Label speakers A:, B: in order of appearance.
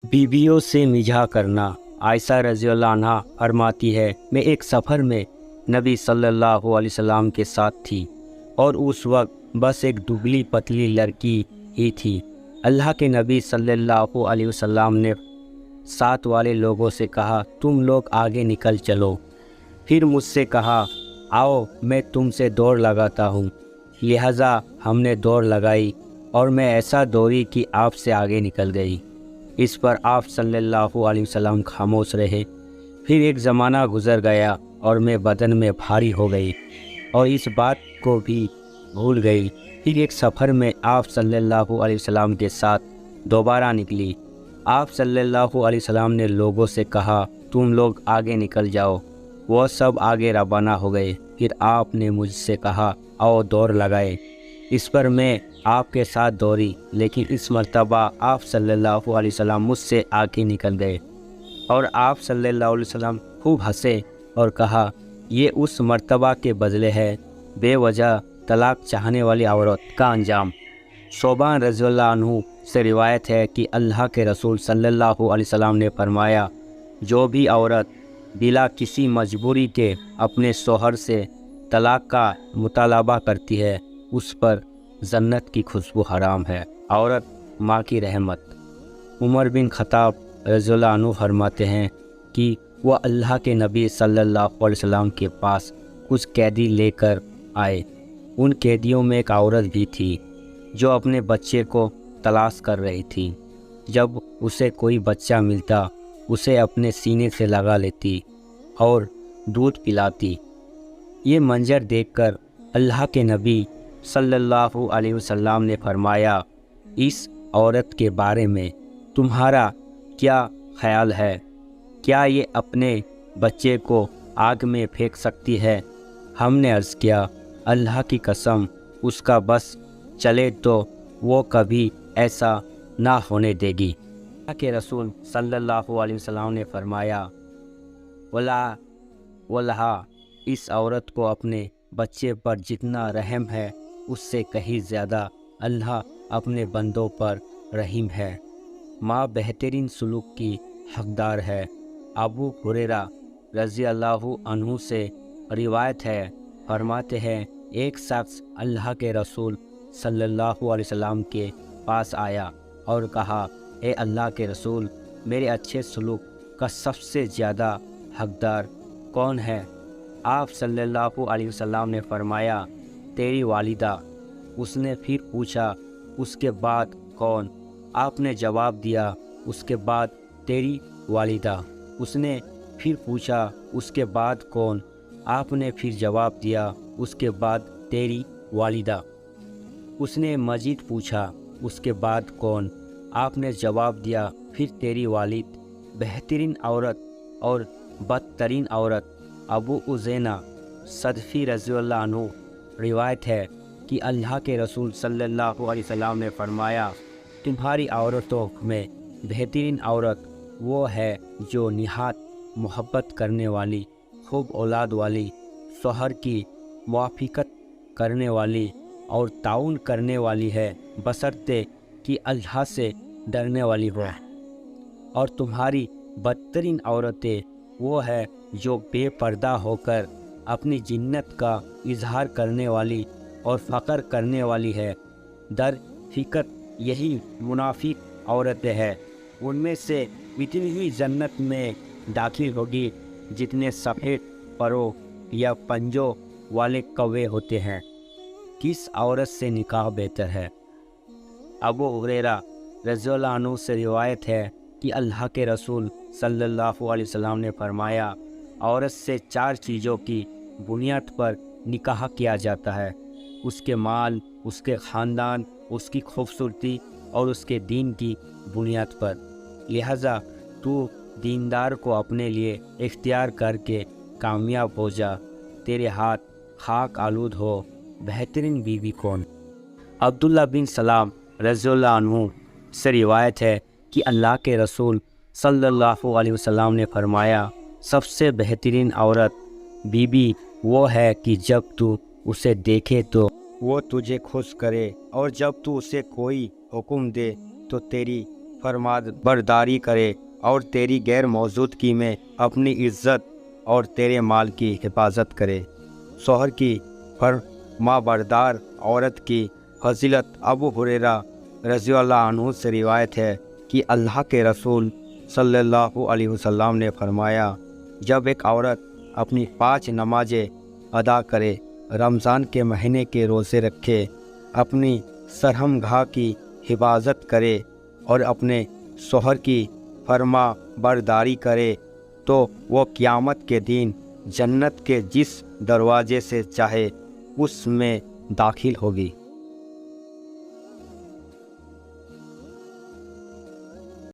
A: बीवियों से मिजाह करना। आयशा रज़ी अल्लाह अन्हा फरमाती है, मैं एक सफ़र में नबी सल्लल्लाहु अलैहि वसल्लम के साथ थी और उस वक्त बस एक दुबली पतली लड़की ही थी। अल्लाह के नबी सल्लल्लाहु अलैहि वसल्लम ने साथ वाले लोगों से कहा, तुम लोग आगे निकल चलो। फिर मुझसे कहा, आओ मैं तुमसे दौड़ लगाता हूँ। लिहाजा हमने दौड़ लगाई और मैं ऐसा दौड़ी कि आपसे आगे निकल गई। इस पर आप सल्लल्लाहु अलैहि वसल्लम खामोश रहे। फिर एक ज़माना गुज़र गया और मैं बदन में भारी हो गई और इस बात को भी भूल गई। फिर एक सफ़र में आप सल्लल्लाहु अलैहि वसल्लम के साथ दोबारा निकली। आप सल्लल्लाहु अलैहि वसल्लम ने लोगों से कहा, तुम लोग आगे निकल जाओ। वो सब आगे रवाना हो गए। फिर आपने मुझसे कहा, आओ दौड़ लगाए। इस पर मैं आपके साथ दौड़ी, लेकिन इस मर्तबा आप सल्लल्लाहु अलैहि वसल्लम मुझसे आगे निकल गए और आप सल्लल्लाहु अलैहि वसल्लम खूब हंसे और कहा, ये उस मर्तबा के बदले है बेवजह तलाक चाहने वाली औरत का अंजाम। शोबान रज़ी अल्लाह अन्हु से रिवायत है कि अल्लाह के रसूल सल्लल्लाहु अलैहि वसल्लम ने फरमाया, जो भी औरत बिला किसी मजबूरी के अपने शौहर से तलाक का मुतालबा करती है, उस पर जन्नत की खुशबू हराम है। औरत माँ की रहमत। उमर बिन खत्ताब रज़ियल्लाहु अन्हु फरमाते हैं कि वह अल्लाह के नबी सल्लल्लाहु अलैहि वसल्लम के पास कुछ कैदी लेकर आए। उन कैदियों में एक औरत भी थी जो अपने बच्चे को तलाश कर रही थी। जब उसे कोई बच्चा मिलता, उसे अपने सीने से लगा लेती और दूध पिलाती। ये मंजर देखकर अल्लाह के नबी सल्लल्लाहु अलैहि वसल्लम ने फरमाया, इस औरत के बारे में तुम्हारा क्या ख्याल है? क्या ये अपने बच्चे को आग में फेंक सकती है? हमने अर्ज़ किया, अल्लाह की कसम, उसका बस चले तो वो कभी ऐसा ना होने देगी। अल्लाह के रसूल सल्लल्लाहु अलैहि वसल्लम ने फरमाया, वल्लाह इस औरत को अपने बच्चे पर जितना रहम है, उससे कहीं ज़्यादा अल्लाह अपने बंदों पर रहीम है। माँ बेहतरीन सलूक की हकदार है। अबू हुरैरा रज़ी अल्लाहु अन्हु से रिवायत है, फरमाते हैं, एक शख्स अल्लाह के रसूल सल्लल्लाहु अलैहि वसल्लम के पास आया और कहा, ए अल्लाह के रसूल, मेरे अच्छे सलूक का सबसे ज़्यादा हकदार कौन है? आप सल्लल्लाहु अलैहि वसल्लम ने फरमाया, तेरी वालिदा। उसने फिर पूछा, उसके बाद कौन? आपने जवाब दिया, उसके बाद तेरी वालिदा। उसने फिर पूछा, उसके बाद कौन? आपने फिर जवाब दिया, उसके बाद तेरी वालिदा। उसने मजीद पूछा, उसके बाद कौन? आपने जवाब दिया, फिर तेरी वालिद। बेहतरीन औरत और बदतरीन औरत। अबू उज़ैना सदफ़ी रज़ियल्लाहु अन्हु रिवायत है कि अल्लाह के रसूल सल्लल्लाहु अलैहि वसल्लम ने फरमाया, तुम्हारी औरतों में बेहतरीन औरत वो है जो निहायत मोहब्बत करने वाली, खूब औलाद वाली, शौहर की मुआफ़िकत करने वाली और ताउन करने वाली है, बशर्ते कि अल्लाह से डरने वाली हो। और तुम्हारी बदतरीन औरतें वो है जो बेपर्दा होकर अपनी जिन्नत का इजहार करने वाली और फ़ख्र करने वाली है। दर फ़िक्र यही मुनाफिक औरतें हैं। उनमें से इतनी ही जन्नत में दाखिल होगी जितने सफ़ेद परों या पंजों वाले कौवे होते हैं। किस औरत से निकाह बेहतर है? अबू हुरैरा रज़ियल्लाहु अन्हु से रिवायत है कि अल्लाह के रसूल सल्लल्लाहु अलैहि वसल्लम ने फरमाया, औरत से 4 चीज़ों की बुनियाद पर निकाह किया जाता है, उसके माल, उसके ख़ानदान, उसकी खूबसूरती और उसके दीन की बुनियाद पर। लिहाजा तू दीनदार को अपने लिए इख्तियार करके कामयाब हो जा। तेरे हाथ खाक आलूद हो। बेहतरीन बीवी कौन? अब्दुल्ला बिन सलाम रज़ियल्लाहु अन्हु से रिवायत है कि अल्लाह के रसूल सल्लल्लाहु अलैहि वसल्लम ने फरमाया, सबसे बेहतरीन औरत बीबी वो है कि जब तू उसे देखे तो वो तुझे खुश करे और जब तू उसे कोई हुक्म दे तो तेरी فرمانبرداری کرے اور تیری غیر موجودگی میں اپنی عزت اور تیرے مال کی حفاظت کرے۔ شوہر کی فرمانبردار عورت کی فضیلت ابو ہریرہ رضی اللہ عنہ سے روایت ہے کہ اللہ کے رسول صلی اللہ علیہ وسلم نے فرمایا، جب ایک عورت اپنی 5 نمازیں ادا کرے، رمضان کے مہینے کے روزے رکھے، اپنی سرہم گاہ کی حفاظت کرے اور اپنے شوہر کی فرما برداری کرے تو وہ قیامت کے دن جنت کے جس دروازے سے چاہے اس میں داخل ہوگی۔